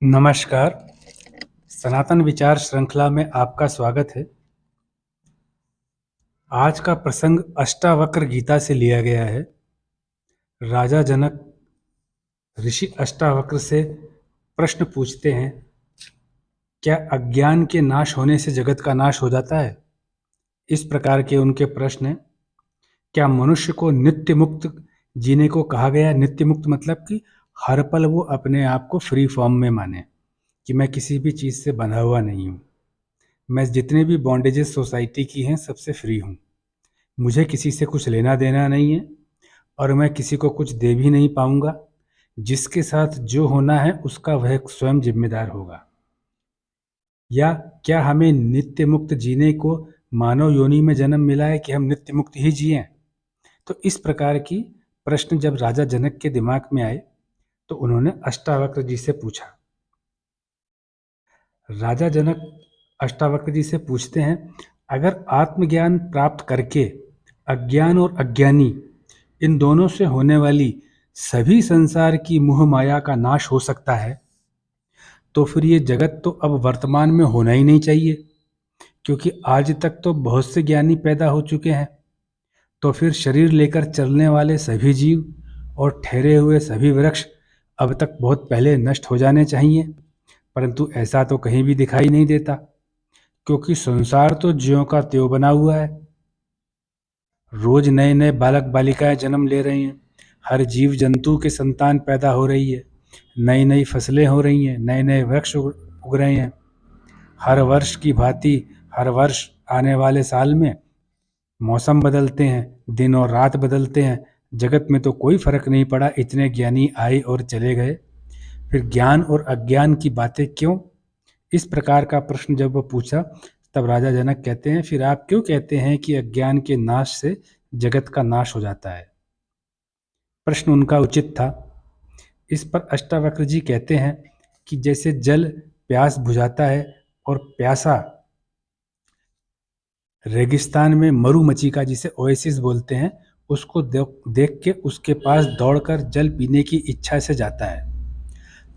नमस्कार। सनातन विचार श्रृंखला में आपका स्वागत है। आज का प्रसंग अष्टावक्र गीता से लिया गया है। राजा जनक ऋषि अष्टावक्र से प्रश्न पूछते हैं, क्या अज्ञान के नाश होने से जगत का नाश हो जाता है? इस प्रकार के उनके प्रश्न हैं। क्या मनुष्य को नित्य मुक्त जीने को कहा गया है? नित्य मुक्त मतलब कि हर पल वो अपने आप को फ्री फॉर्म में माने कि मैं किसी भी चीज़ से बंधा हुआ नहीं हूँ। मैं जितने भी बॉन्डेजेस सोसाइटी की हैं सबसे फ्री हूँ। मुझे किसी से कुछ लेना देना नहीं है और मैं किसी को कुछ दे भी नहीं पाऊंगा। जिसके साथ जो होना है उसका वह स्वयं जिम्मेदार होगा। या क्या हमें नित्य मुक्त जीने को मानव योनि में जन्म मिला है कि हम नित्य मुक्त ही जिए? तो इस प्रकार की प्रश्न जब राजा जनक के दिमाग में आए तो उन्होंने अष्टावक्र जी से पूछा। राजा जनक अष्टावक्र जी से पूछते हैं, अगर आत्मज्ञान प्राप्त करके अज्ञान और अज्ञानी इन दोनों से होने वाली सभी संसार की मोह माया का नाश हो सकता है, तो फिर ये जगत तो अब वर्तमान में होना ही नहीं चाहिए, क्योंकि आज तक तो बहुत से ज्ञानी पैदा हो चुके हैं। तो फिर शरीर लेकर चलने वाले सभी जीव और ठहरे हुए सभी वृक्ष अब तक बहुत पहले नष्ट हो जाने चाहिए, परंतु ऐसा तो कहीं भी दिखाई नहीं देता, क्योंकि संसार तो ज्यों का त्यों बना हुआ है। रोज नए नए बालक बालिकाएं जन्म ले रही हैं, हर जीव जंतु के संतान पैदा हो रही है, नई नई फसलें हो रही हैं, नए नए वृक्ष उग रहे हैं। हर वर्ष की भांति हर वर्ष आने वाले साल में मौसम बदलते हैं, दिन और रात बदलते हैं। जगत में तो कोई फर्क नहीं पड़ा, इतने ज्ञानी आए और चले गए। फिर ज्ञान और अज्ञान की बातें क्यों? इस प्रकार का प्रश्न जब वो पूछा तब राजा जनक कहते हैं, फिर आप क्यों कहते हैं कि अज्ञान के नाश से जगत का नाश हो जाता है? प्रश्न उनका उचित था। इस पर अष्टावक्र जी कहते हैं कि जैसे जल प्यास बुझाता है और प्यासा रेगिस्तान में मरुमच्छी का, जिसे ओएसिस बोलते हैं, उसको देख के उसके पास दौड़कर जल पीने की इच्छा से जाता है,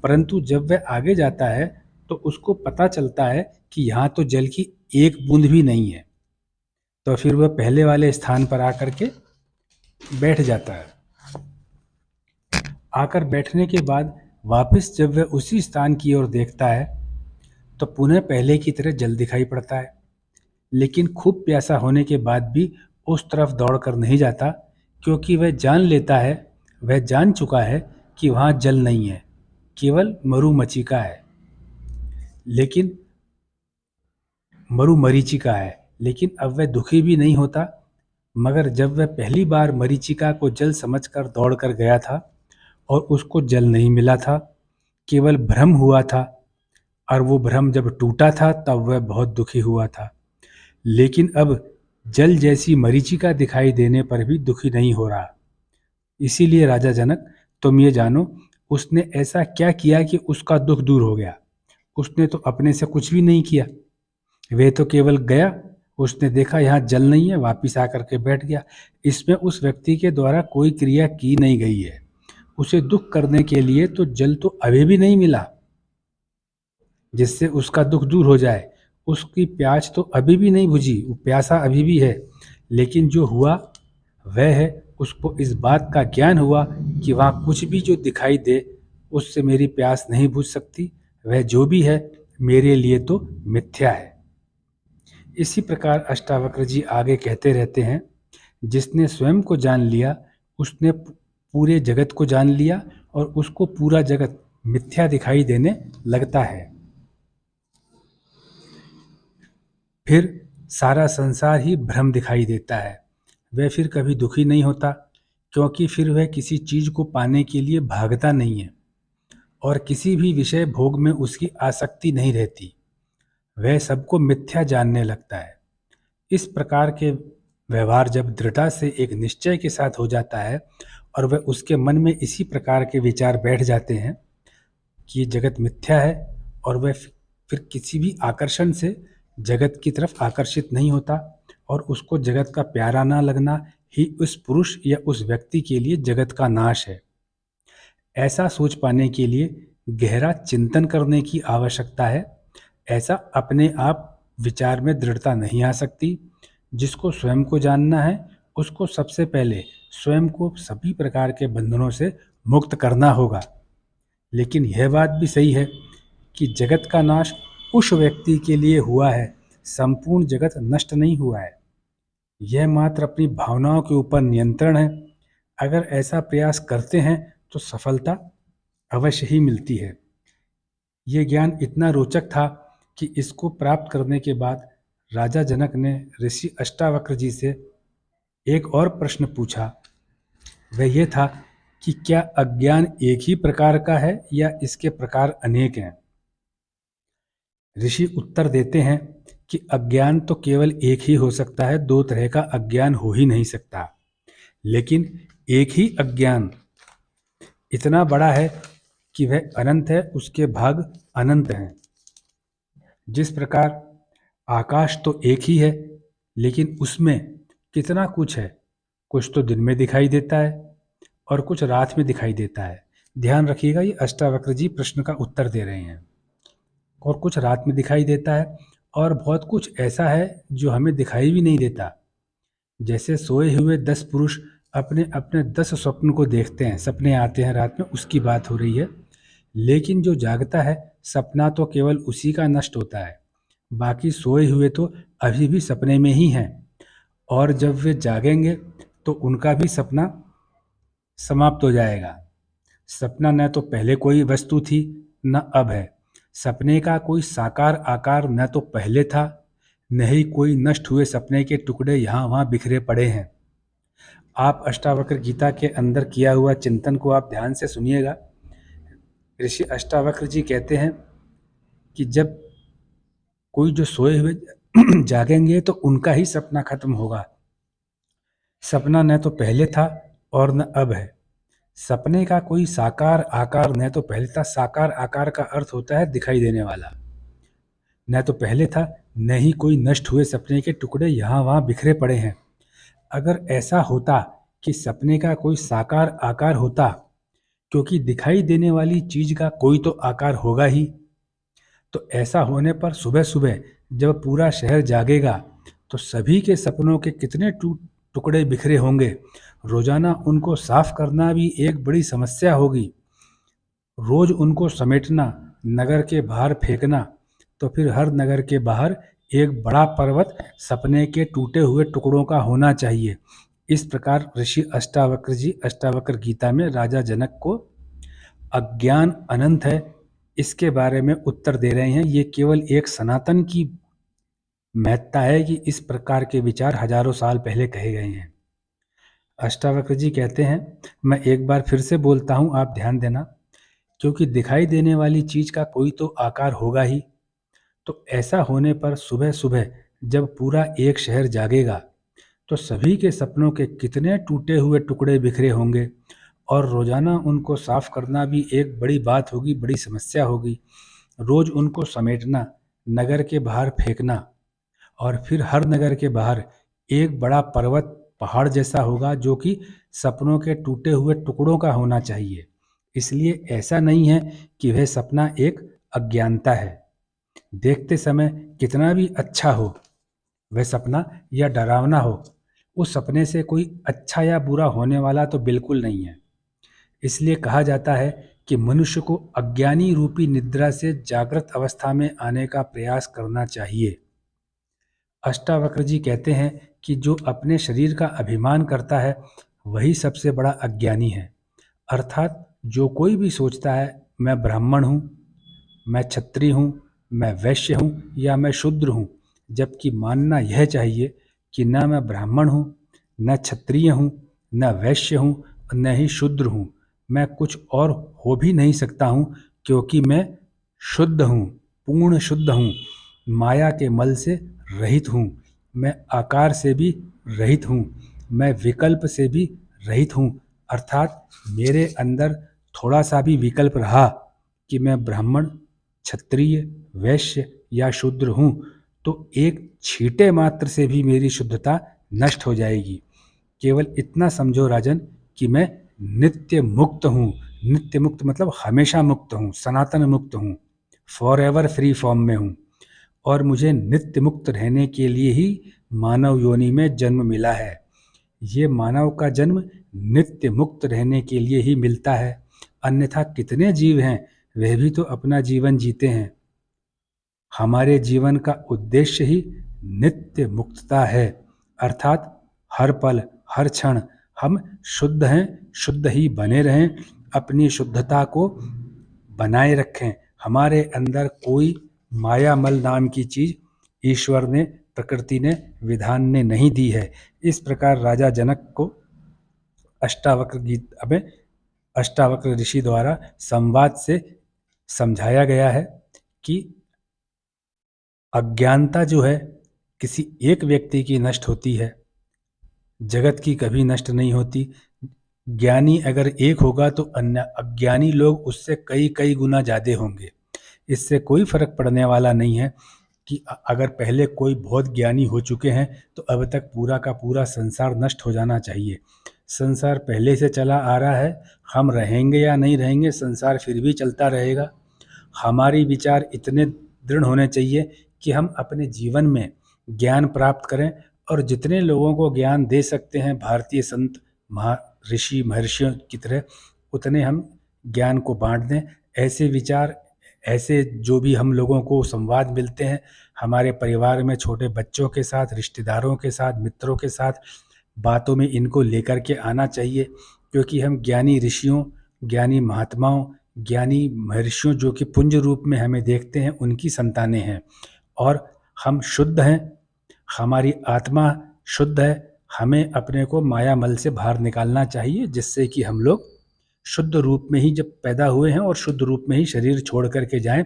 परंतु जब वह आगे जाता है तो उसको पता चलता है कि यहाँ तो जल की एक बूंद भी नहीं है। तो फिर वह पहले वाले स्थान पर आकर के बैठ जाता है। आकर बैठने के बाद वापस जब वह उसी स्थान की ओर देखता है तो पुनः पहले की तरह जल दिखाई पड़ता है, लेकिन खूब प्यासा होने के बाद भी उस तरफ दौड़कर नहीं जाता, क्योंकि वह जान लेता है, वह जान चुका है कि वहाँ जल नहीं है, केवल मरुमरीचिका है। लेकिन मरुमरीचिका है, लेकिन अब वह दुखी भी नहीं होता। मगर जब वह पहली बार मरीचिका को जल समझकर दौड़कर गया था और उसको जल नहीं मिला था, केवल भ्रम हुआ था, और वो भ्रम जब टूटा था तब वह बहुत दुखी हुआ था। लेकिन अब जल जैसी मरीचिका दिखाई देने पर भी दुखी नहीं हो रहा। इसीलिए राजा जनक, तुम ये जानो, उसने ऐसा क्या किया कि उसका दुख दूर हो गया? उसने तो अपने से कुछ भी नहीं किया, वह तो केवल गया, उसने देखा यहाँ जल नहीं है, वापिस आकर के बैठ गया। इसमें उस व्यक्ति के द्वारा कोई क्रिया की नहीं गई है। उसे दुख करने के लिए तो जल तो अभी भी नहीं मिला जिससे उसका दुख दूर हो जाए। उसकी प्यास तो अभी भी नहीं बुझी, वो प्यासा अभी भी है। लेकिन जो हुआ वह है, उसको इस बात का ज्ञान हुआ कि वहाँ कुछ भी जो दिखाई दे उससे मेरी प्यास नहीं बुझ सकती, वह जो भी है मेरे लिए तो मिथ्या है। इसी प्रकार अष्टावक्र जी आगे कहते रहते हैं, जिसने स्वयं को जान लिया उसने पूरे जगत को जान लिया और उसको पूरा जगत मिथ्या दिखाई देने लगता है। फिर सारा संसार ही भ्रम दिखाई देता है। वह फिर कभी दुखी नहीं होता, क्योंकि फिर वह किसी चीज को पाने के लिए भागता नहीं है और किसी भी विषय भोग में उसकी आसक्ति नहीं रहती। वह सबको मिथ्या जानने लगता है। इस प्रकार के व्यवहार जब दृढ़ता से एक निश्चय के साथ हो जाता है और वह उसके मन में इसी प्रकार के विचार बैठ जाते हैं कि ये जगत मिथ्या है, और वह फिर किसी भी आकर्षण से जगत की तरफ आकर्षित नहीं होता, और उसको जगत का प्यारा ना लगना ही उस पुरुष या उस व्यक्ति के लिए जगत का नाश है। ऐसा सोच पाने के लिए गहरा चिंतन करने की आवश्यकता है। ऐसा अपने आप विचार में दृढ़ता नहीं आ सकती। जिसको स्वयं को जानना है, उसको सबसे पहले स्वयं को सभी प्रकार के बंधनों से मुक्त करना होगा। लेकिन यह बात भी सही है कि जगत का नाश उस व्यक्ति के लिए हुआ है, संपूर्ण जगत नष्ट नहीं हुआ है। यह मात्र अपनी भावनाओं के ऊपर नियंत्रण है। अगर ऐसा प्रयास करते हैं तो सफलता अवश्य ही मिलती है। ये ज्ञान इतना रोचक था कि इसको प्राप्त करने के बाद राजा जनक ने ऋषि अष्टावक्र जी से एक और प्रश्न पूछा। वह यह था कि क्या अज्ञान एक ही प्रकार का है या इसके प्रकार अनेक हैं। ऋषि उत्तर देते हैं कि अज्ञान तो केवल एक ही हो सकता है, दो तरह का अज्ञान हो ही नहीं सकता। लेकिन एक ही अज्ञान इतना बड़ा है कि वह अनंत है, उसके भाग अनंत हैं। जिस प्रकार आकाश तो एक ही है, लेकिन उसमें कितना कुछ है। कुछ तो दिन में दिखाई देता है और कुछ रात में दिखाई देता है। ध्यान रखिएगा, ये अष्टावक्र जी प्रश्न का उत्तर दे रहे हैं। और कुछ रात में दिखाई देता है और बहुत कुछ ऐसा है जो हमें दिखाई भी नहीं देता। जैसे सोए हुए 10 पुरुष अपने अपने 10 स्वप्न को देखते हैं, सपने आते हैं रात में, उसकी बात हो रही है। लेकिन जो जागता है, सपना तो केवल उसी का नष्ट होता है। बाकी सोए हुए तो अभी भी सपने में ही हैं, और जब वे जागेंगे तो उनका भी सपना समाप्त हो जाएगा। सपना न तो पहले कोई वस्तु थी, न अब है। सपने का कोई साकार आकार न तो पहले था, न ही कोई नष्ट हुए सपने के टुकड़े यहाँ वहाँ बिखरे पड़े हैं। आप अष्टावक्र गीता के अंदर किया हुआ चिंतन को आप ध्यान से सुनिएगा। ऋषि अष्टावक्र जी कहते हैं कि जब कोई जो सोए हुए जागेंगे तो उनका ही सपना खत्म होगा। सपना न तो पहले था और न अब है। सपने का कोई साकार आकार न तो पहले था। साकार आकार का अर्थ होता है दिखाई देने वाला। न तो पहले था, न ही कोई नष्ट हुए सपने के टुकड़े यहाँ वहाँ बिखरे पड़े हैं। अगर ऐसा होता कि सपने का कोई साकार आकार होता, क्योंकि दिखाई देने वाली चीज का कोई तो आकार होगा ही, तो ऐसा होने पर सुबह सुबह जब पूरा शहर जागेगा तो सभी के सपनों के कितने टुकड़े बिखरे होंगे। रोजाना उनको साफ करना भी एक बड़ी समस्या होगी। रोज उनको समेटना, नगर के बाहर फेंकना, तो फिर हर नगर के बाहर एक बड़ा पर्वत सपने के टूटे हुए टुकड़ों का होना चाहिए। इस प्रकार ऋषि अष्टावक्र जी अष्टावक्र गीता में राजा जनक को अज्ञान अनंत है इसके बारे में उत्तर दे रहे हैं। ये केवल एक सनातन की महत्ता है कि इस प्रकार के विचार हजारों साल पहले कहे गए हैं। अष्टावक्र जी कहते हैं, मैं एक बार फिर से बोलता हूं, आप ध्यान देना, क्योंकि दिखाई देने वाली चीज का कोई तो आकार होगा ही। तो ऐसा होने पर सुबह सुबह जब पूरा एक शहर जागेगा तो सभी के सपनों के कितने टूटे हुए टुकड़े बिखरे होंगे, और रोजाना उनको साफ करना भी एक बड़ी बात होगी, बड़ी समस्या होगी। रोज उनको समेटना, नगर के बाहर फेंकना, और फिर हर नगर के बाहर एक बड़ा पर्वत पहाड़ जैसा होगा जो कि सपनों के टूटे हुए टुकड़ों का होना चाहिए। इसलिए ऐसा नहीं है कि वह सपना एक अज्ञानता है। देखते समय कितना भी अच्छा हो वह सपना या डरावना हो, उस सपने से कोई अच्छा या बुरा होने वाला तो बिल्कुल नहीं है। इसलिए कहा जाता है कि मनुष्य को अज्ञानी रूपी निद्रा से जागृत अवस्था में आने का प्रयास करना चाहिए। अष्टावक्र जी कहते हैं कि जो अपने शरीर का अभिमान करता है वही सबसे बड़ा अज्ञानी है। अर्थात जो कोई भी सोचता है मैं ब्राह्मण हूँ, मैं क्षत्रिय हूँ, मैं वैश्य हूँ या मैं शूद्र हूँ, जबकि मानना यह चाहिए कि न मैं ब्राह्मण हूँ, न क्षत्रिय हूँ, न वैश्य हूँ, न ही शूद्र हूँ। मैं कुछ और हो भी नहीं सकता हूँ, क्योंकि मैं शुद्ध हूँ, पूर्ण शुद्ध हूँ, माया के मल से रहित हूँ। मैं आकार से भी रहित हूँ, मैं विकल्प से भी रहित हूँ। अर्थात मेरे अंदर थोड़ा सा भी विकल्प रहा कि मैं ब्राह्मण, क्षत्रिय, वैश्य या शूद्र हूँ, तो एक छींटे मात्र से भी मेरी शुद्धता नष्ट हो जाएगी। केवल इतना समझो राजन कि मैं नित्य मुक्त हूँ, नित्य मुक्त मतलब हमेशा मुक्त हूँ, सनातन मुक्त हूँ, फॉर एवर फ्री फॉर्म में हूँ, और मुझे नित्य मुक्त रहने के लिए ही मानव योनि में जन्म मिला है। ये मानव का जन्म नित्य मुक्त रहने के लिए ही मिलता है, अन्यथा कितने जीव हैं, वह भी तो अपना जीवन जीते हैं। हमारे जीवन का उद्देश्य ही नित्य मुक्तता है, अर्थात हर पल हर क्षण हम शुद्ध हैं, शुद्ध ही बने रहें, अपनी शुद्धता को बनाए रखें। हमारे अंदर कोई मायामल नाम की चीज ईश्वर ने, प्रकृति ने, विधान ने नहीं दी है। इस प्रकार राजा जनक को अष्टावक्र गीत में अष्टावक्र ऋषि द्वारा संवाद से समझाया गया है कि अज्ञानता जो है किसी एक व्यक्ति की नष्ट होती है, जगत की कभी नष्ट नहीं होती। ज्ञानी अगर एक होगा तो अन्य अज्ञानी लोग उससे कई कई गुना ज़्यादा होंगे। इससे कोई फर्क पड़ने वाला नहीं है कि अगर पहले कोई बहुत ज्ञानी हो चुके हैं तो अब तक पूरा का पूरा संसार नष्ट हो जाना चाहिए। संसार पहले से चला आ रहा है, हम रहेंगे या नहीं रहेंगे, संसार फिर भी चलता रहेगा। हमारी विचार इतने दृढ़ होने चाहिए कि हम अपने जीवन में ज्ञान प्राप्त करें, और जितने लोगों को ज्ञान दे सकते हैं भारतीय संत ऋषि महर्षियों की तरह, उतने हम ज्ञान को बांट दें। ऐसे विचार, ऐसे जो भी हम लोगों को संवाद मिलते हैं हमारे परिवार में, छोटे बच्चों के साथ, रिश्तेदारों के साथ, मित्रों के साथ, बातों में इनको लेकर के आना चाहिए, क्योंकि हम ज्ञानी ऋषियों, ज्ञानी महात्माओं, ज्ञानी महर्षियों जो कि पुंज रूप में हमें देखते हैं, उनकी संतानें हैं, और हम शुद्ध हैं, हमारी आत्मा शुद्ध है। हमें अपने को मायामल से बाहर निकालना चाहिए, जिससे कि हम लोग शुद्ध रूप में ही जब पैदा हुए हैं और शुद्ध रूप में ही शरीर छोड़ करके जाएं,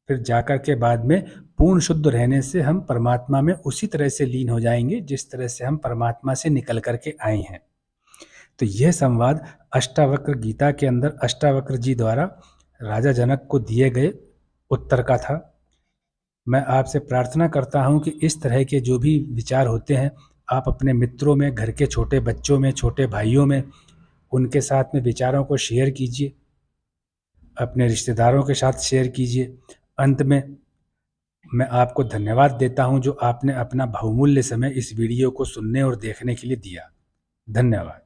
फिर जाकर के बाद में पूर्ण शुद्ध रहने से हम परमात्मा में उसी तरह से लीन हो जाएंगे जिस तरह से हम परमात्मा से निकल करके आए हैं। तो यह संवाद अष्टावक्र गीता के अंदर अष्टावक्र जी द्वारा राजा जनक को दिए गए उत्तर का था। मैं आपसे प्रार्थना करता हूं कि इस तरह के जो भी विचार होते हैं आप अपने मित्रों में, घर के छोटे बच्चों में, छोटे भाइयों में, उनके साथ में विचारों को शेयर कीजिए, अपने रिश्तेदारों के साथ शेयर कीजिए। अंत में मैं आपको धन्यवाद देता हूं जो आपने अपना बहुमूल्य समय इस वीडियो को सुनने और देखने के लिए दिया। धन्यवाद।